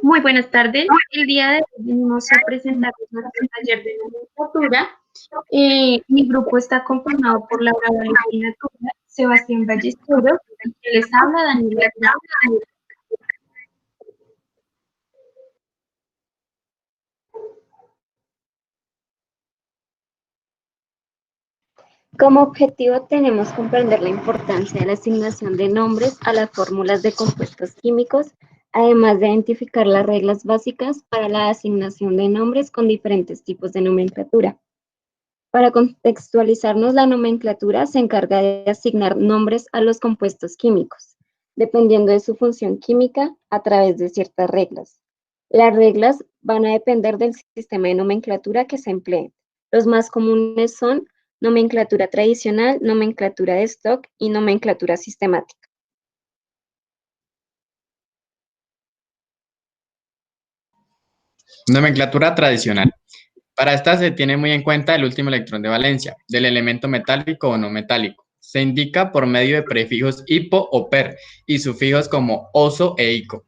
Muy buenas tardes. El día de hoy venimos a presentar nuestro taller de nomenclatura. Mi grupo está conformado por Laura Valentina Turra, Sebastián Ballesteros, y que les habla Daniela Grau. Como objetivo tenemos comprender la importancia de la asignación de nombres a las fórmulas de compuestos químicos, además de identificar las reglas básicas para la asignación de nombres con diferentes tipos de nomenclatura. Para contextualizarnos, la nomenclatura se encarga de asignar nombres a los compuestos químicos, dependiendo de su función química a través de ciertas reglas. Las reglas van a depender del sistema de nomenclatura que se emplee. Los más comunes son nomenclatura tradicional, nomenclatura de stock y nomenclatura sistemática. Nomenclatura tradicional. Para esta se tiene muy en cuenta el último electrón de valencia del elemento metálico o no metálico. Se indica por medio de prefijos hipo o per y sufijos como oso e ico.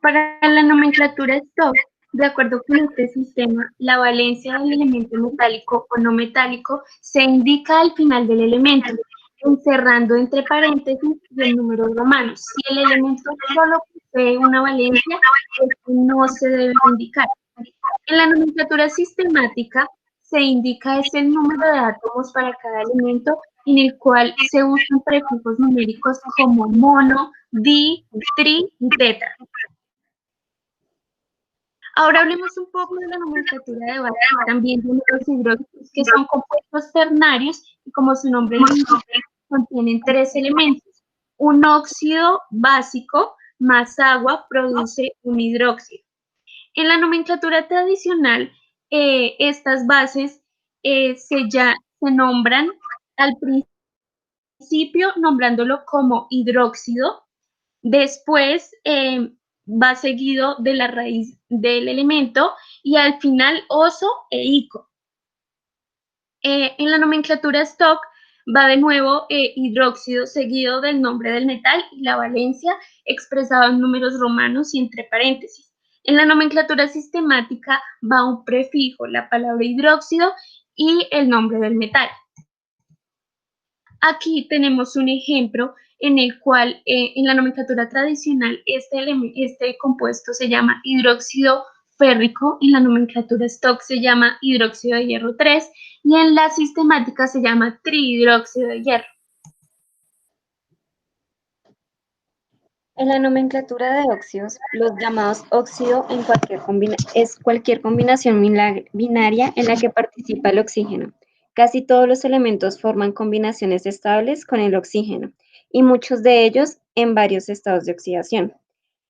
Para la nomenclatura stock, de acuerdo con este sistema, la valencia del elemento metálico o no metálico se indica al final del elemento, encerrando entre paréntesis el número romano. Si el elemento solo posee una valencia, esto no se debe indicar. En la nomenclatura sistemática se indica el número de átomos para cada elemento, en el cual se usan prefijos numéricos como mono, di, tri y teta. Ahora hablemos un poco de la nomenclatura de base, también de los hidróxidos, que son compuestos ternarios y, como su nombre lo indica, contienen tres elementos. Un óxido básico más agua produce un hidróxido. En la nomenclatura tradicional, estas bases se nombran al principio nombrándolo como hidróxido, después va seguido de la raíz del elemento y al final oso e ico. En la nomenclatura stock va de nuevo hidróxido seguido del nombre del metal y la valencia expresado en números romanos y entre paréntesis. En la nomenclatura sistemática va un prefijo, la palabra hidróxido y el nombre del metal. Aquí tenemos un ejemplo en el cual en la nomenclatura tradicional este compuesto se llama hidróxido férrico, en la nomenclatura stock se llama hidróxido de hierro 3 y en la sistemática se llama trihidróxido de hierro. En la nomenclatura de óxidos, los llamados óxido es cualquier combinación binaria en la que participa el oxígeno. Casi todos los elementos forman combinaciones estables con el oxígeno y muchos de ellos en varios estados de oxidación.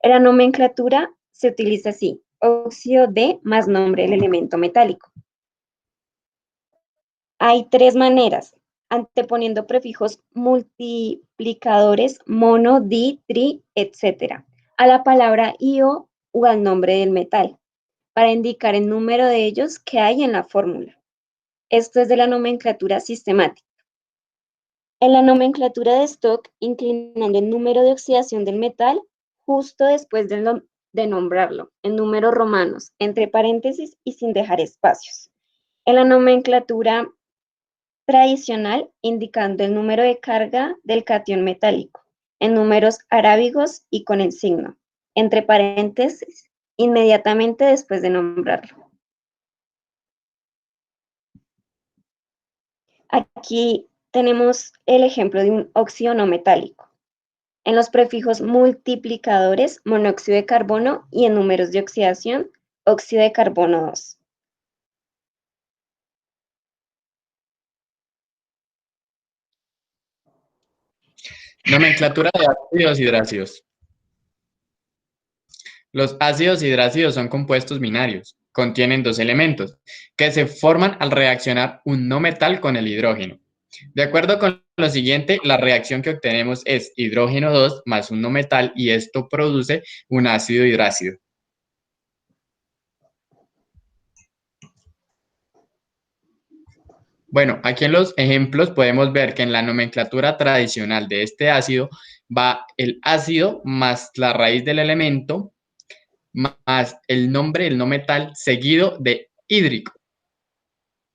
En la nomenclatura se utiliza así: óxido de más nombre del elemento metálico. Hay tres maneras: anteponiendo prefijos multiplicadores mono, di, tri, etc. a la palabra io o al nombre del metal, para indicar el número de ellos que hay en la fórmula. Esto es de la nomenclatura sistemática. En la nomenclatura de stock, inclinando el número de oxidación del metal justo después de nombrarlo, en números romanos, entre paréntesis y sin dejar espacios. En la nomenclatura tradicional, indicando el número de carga del catión metálico, en números arábigos y con el signo, entre paréntesis, inmediatamente después de nombrarlo. Aquí tenemos el ejemplo de un óxido no metálico. En los prefijos multiplicadores, monóxido de carbono, y en números de oxidación, óxido de carbono 2. Nomenclatura de ácidos hidrácidos. Los ácidos hidrácidos son compuestos binarios. Contienen dos elementos que se forman al reaccionar un no metal con el hidrógeno. De acuerdo con lo siguiente, la reacción que obtenemos es hidrógeno 2 más un no metal y esto produce un ácido hidrácido. Bueno, aquí en los ejemplos podemos ver que en la nomenclatura tradicional de este ácido va el ácido más la raíz del elemento más el nombre del no metal seguido de hídrico.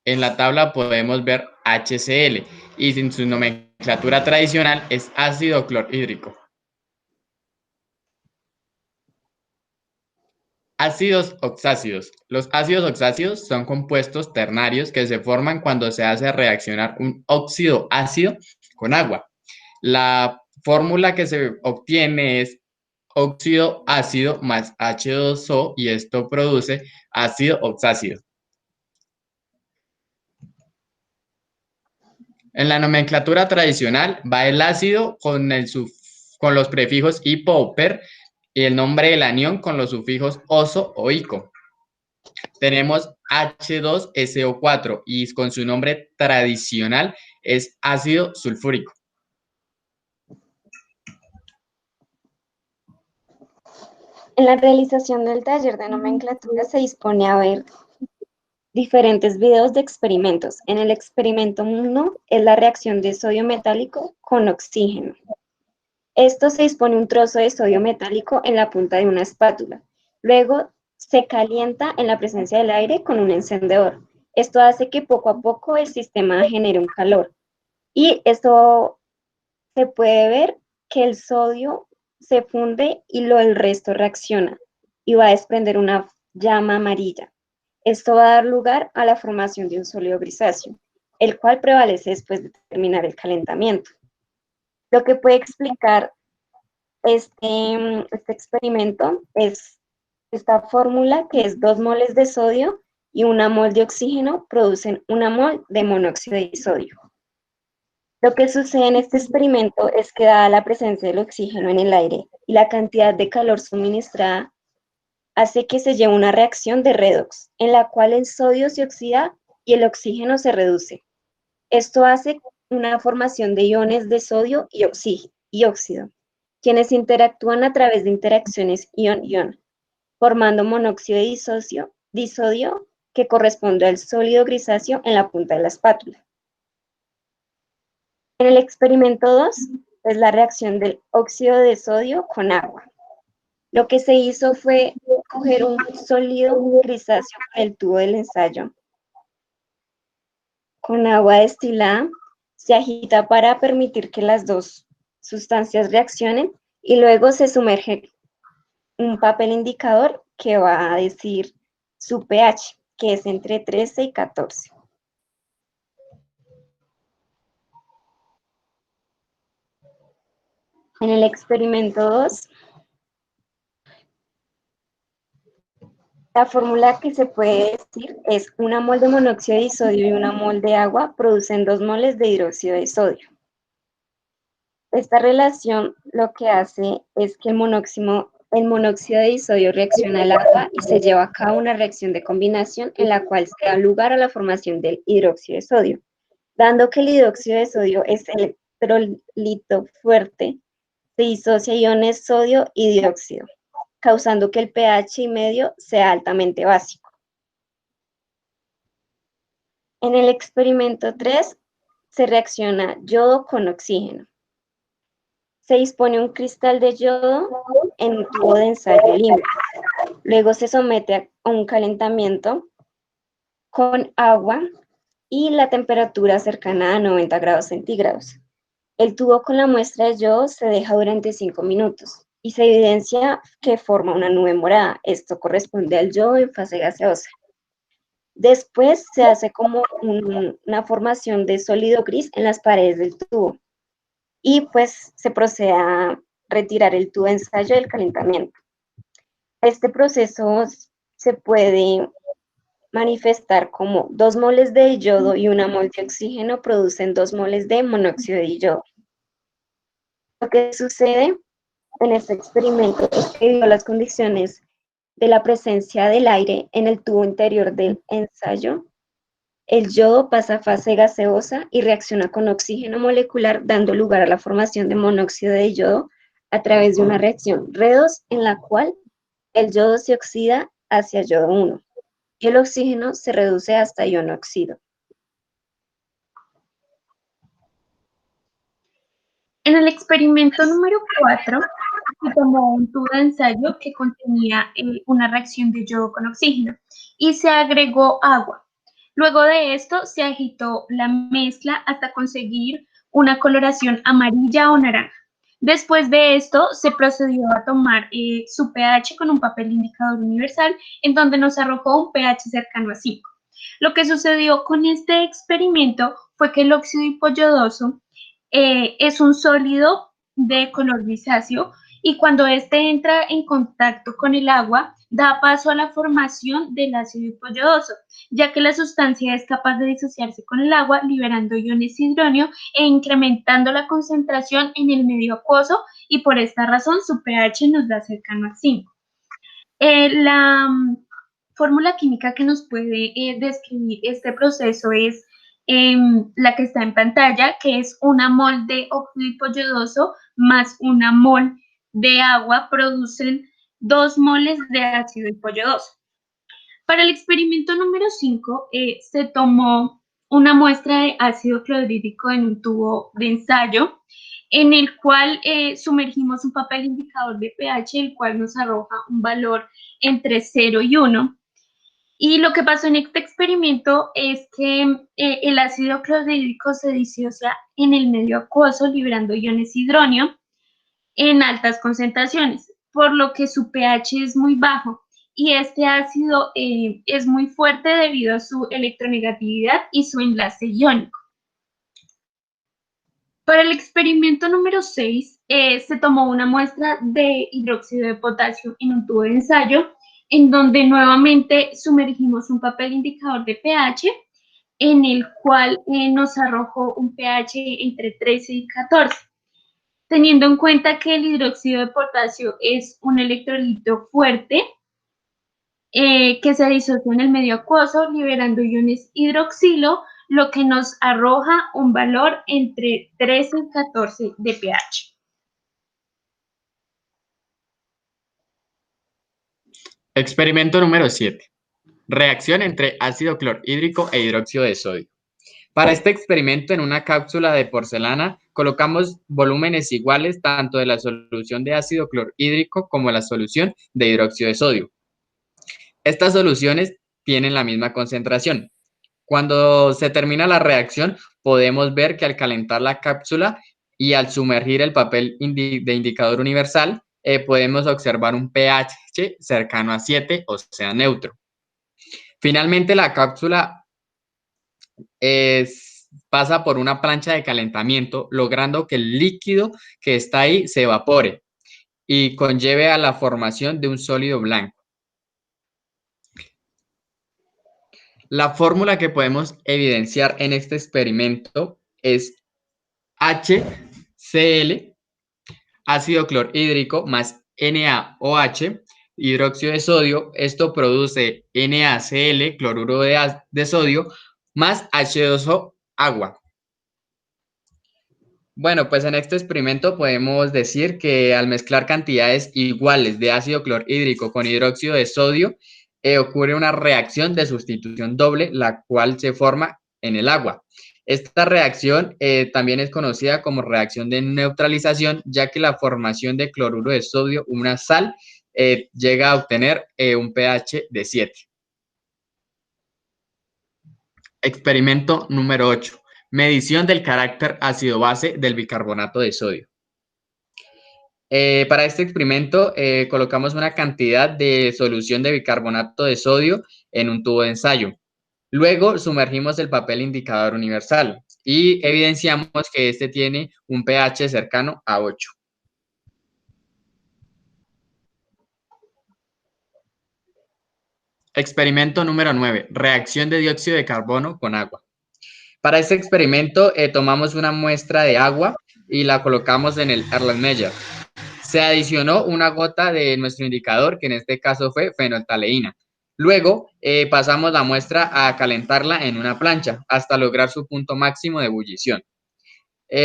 En la tabla podemos ver HCl y en su nomenclatura tradicional es ácido clorhídrico. Ácidos oxácidos. Los ácidos oxácidos son compuestos ternarios que se forman cuando se hace reaccionar un óxido ácido con agua. La fórmula que se obtiene es óxido ácido más H2O y esto produce ácido oxácido. En la nomenclatura tradicional va el ácido con los prefijos hipo o per y el nombre del anión con los sufijos oso o ico. Tenemos H2SO4 y con su nombre tradicional es ácido sulfúrico. En la realización del taller de nomenclatura se dispone a ver diferentes videos de experimentos. En el experimento 1 es la reacción de sodio metálico con oxígeno. Esto se dispone un trozo de sodio metálico en la punta de una espátula. Luego se calienta en la presencia del aire con un encendedor. Esto hace que poco a poco el sistema genere un calor. Y esto se puede ver que el sodio se funde y el resto reacciona y va a desprender una llama amarilla. Esto va a dar lugar a la formación de un sólido grisáceo, el cual prevalece después de terminar el calentamiento. Lo que puede explicar este experimento es esta fórmula, que es 2 moles de sodio y 1 mol de oxígeno producen 1 mol de monóxido de sodio. Lo que sucede en este experimento es que, dada la presencia del oxígeno en el aire y la cantidad de calor suministrada, hace que se lleve una reacción de redox, en la cual el sodio se oxida y el oxígeno se reduce. Esto hace una formación de iones de sodio y óxido, quienes interactúan a través de interacciones ion-ion, formando monóxido de disodio que corresponde al sólido grisáceo en la punta de la espátula. En el experimento 2 es la reacción del óxido de sodio con agua. Lo que se hizo fue coger un sólido grisáceo por el tubo del ensayo con agua destilada, se agita para permitir que las dos sustancias reaccionen y luego se sumerge un papel indicador que va a decir su pH, que es entre 13 y 14. En el experimento 2, la fórmula que se puede decir es 1 mol de monóxido de sodio y 1 mol de agua producen 2 moles de hidróxido de sodio. Esta relación lo que hace es que el monóxido de disodio reacciona al agua y se lleva a cabo una reacción de combinación en la cual se da lugar a la formación del hidróxido de sodio, dando que el hidróxido de sodio es electrolito fuerte, se disocia iones sodio y dióxido, causando que el pH medio sea altamente básico. En el experimento 3 se reacciona yodo con oxígeno. Se dispone un cristal de yodo en un tubo de ensayo limpio. Luego se somete a un calentamiento con agua y la temperatura cercana a 90 grados centígrados. El tubo con la muestra de yodo se deja durante 5 minutos y se evidencia que forma una nube morada. Esto corresponde al yodo en fase gaseosa. Después se hace como una formación de sólido gris en las paredes del tubo y pues se procede a retirar el tubo de ensayo del calentamiento. Este proceso se puede manifestar como 2 moles de yodo y 1 mol de oxígeno producen 2 moles de monóxido de yodo. Lo que sucede en este experimento es que, debido a las condiciones de la presencia del aire en el tubo interior del ensayo, el yodo pasa a fase gaseosa y reacciona con oxígeno molecular, dando lugar a la formación de monóxido de yodo a través de una reacción redox en la cual el yodo se oxida hacia yodo 1 y el oxígeno se reduce hasta ionóxido. En el experimento número 4, se tomó un tubo de ensayo que contenía una reacción de yodo con oxígeno y se agregó agua. Luego de esto, se agitó la mezcla hasta conseguir una coloración amarilla o naranja. Después de esto, se procedió a tomar su pH con un papel indicador universal, en donde nos arrojó un pH cercano a 5. Lo que sucedió con este experimento fue que el óxido hipoyodoso es un sólido de color grisáceo y cuando éste entra en contacto con el agua, da paso a la formación del ácido hipoyodoso, ya que la sustancia es capaz de disociarse con el agua, liberando iones hidronio e incrementando la concentración en el medio acuoso, y por esta razón su pH nos da cercano a 5. La fórmula química que nos puede describir este proceso es la que está en pantalla, que es una mol de óxido hipoyodoso más una mol de agua producen 2 moles de ácido hipoyodoso. Para el experimento número 5, se tomó una muestra de ácido clorhídrico en un tubo de ensayo, en el cual sumergimos un papel indicador de pH, el cual nos arroja un valor entre 0 y 1. Y lo que pasó en este experimento es que el ácido clorhídrico se disocia en el medio acuoso, liberando iones hidronio en altas concentraciones, por lo que su pH es muy bajo. Y este ácido es muy fuerte debido a su electronegatividad y su enlace iónico. Para el experimento número 6, se tomó una muestra de hidróxido de potasio en un tubo de ensayo, en donde nuevamente sumergimos un papel indicador de pH, en el cual nos arrojó un pH entre 13 y 14. Teniendo en cuenta que el hidróxido de potasio es un electrolito fuerte, que se disocia en el medio acuoso, liberando iones hidroxilo, lo que nos arroja un valor entre 13 y 14 de pH. Experimento número 7. Reacción entre ácido clorhídrico e hidróxido de sodio. Para este experimento, en una cápsula de porcelana, colocamos volúmenes iguales tanto de la solución de ácido clorhídrico como la solución de hidróxido de sodio. Estas soluciones tienen la misma concentración. Cuando se termina la reacción, podemos ver que al calentar la cápsula y al sumergir el papel de indicador universal, podemos observar un pH cercano a 7, o sea, neutro. Finalmente, la cápsula pasa por una plancha de calentamiento, logrando que el líquido que está ahí se evapore y conlleve a la formación de un sólido blanco. La fórmula que podemos evidenciar en este experimento es HCl, ácido clorhídrico, más NaOH, hidróxido de sodio. Esto produce NaCl, cloruro de sodio, más H2O, agua. Bueno, pues en este experimento podemos decir que al mezclar cantidades iguales de ácido clorhídrico con hidróxido de sodio, ocurre una reacción de sustitución doble, la cual se forma en el agua. Esta reacción también es conocida como reacción de neutralización, ya que la formación de cloruro de sodio, una sal, llega a obtener un pH de 7. Experimento número 8. Medición del carácter ácido-base del bicarbonato de sodio. Para este experimento colocamos una cantidad de solución de bicarbonato de sodio en un tubo de ensayo. Luego sumergimos el papel indicador universal y evidenciamos que este tiene un pH cercano a 8. Experimento número 9. Reacción de dióxido de carbono con agua. Para este experimento tomamos una muestra de agua y la colocamos en el Erlenmeyer. Se adicionó una gota de nuestro indicador, que en este caso fue fenolftaleína. Luego pasamos la muestra a calentarla en una plancha hasta lograr su punto máximo de ebullición.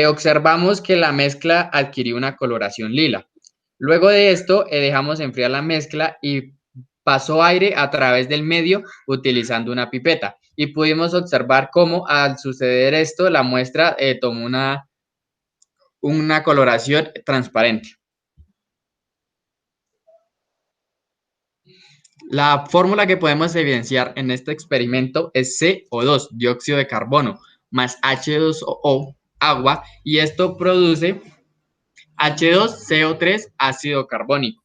Observamos que la mezcla adquirió una coloración lila. Luego de esto dejamos enfriar la mezcla y pasó aire a través del medio utilizando una pipeta. Y pudimos observar cómo al suceder esto la muestra tomó una coloración transparente. La fórmula que podemos evidenciar en este experimento es CO2, dióxido de carbono, más H2O, agua, y esto produce H2CO3, ácido carbónico.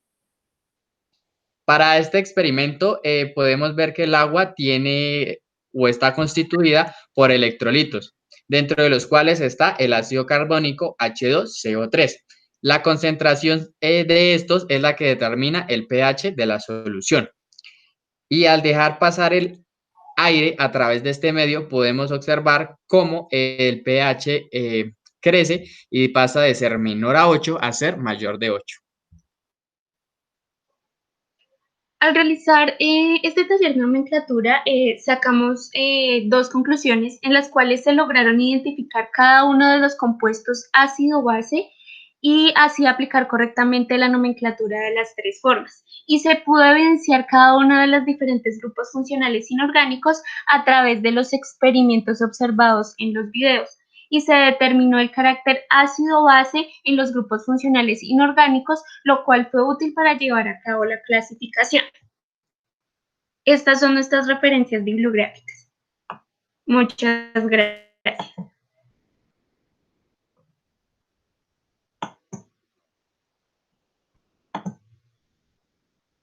Para este experimento podemos ver que el agua tiene o está constituida por electrolitos, dentro de los cuales está el ácido carbónico H2CO3. La concentración de estos es la que determina el pH de la solución. Y al dejar pasar el aire a través de este medio, podemos observar cómo el pH crece y pasa de ser menor a 8 a ser mayor de 8. Al realizar este taller de nomenclatura, sacamos dos conclusiones en las cuales se lograron identificar cada uno de los compuestos ácido-base y así aplicar correctamente la nomenclatura de las tres formas. Y se pudo evidenciar cada uno de los diferentes grupos funcionales inorgánicos a través de los experimentos observados en los videos. Y se determinó el carácter ácido-base en los grupos funcionales inorgánicos, lo cual fue útil para llevar a cabo la clasificación. Estas son nuestras referencias bibliográficas. Muchas gracias.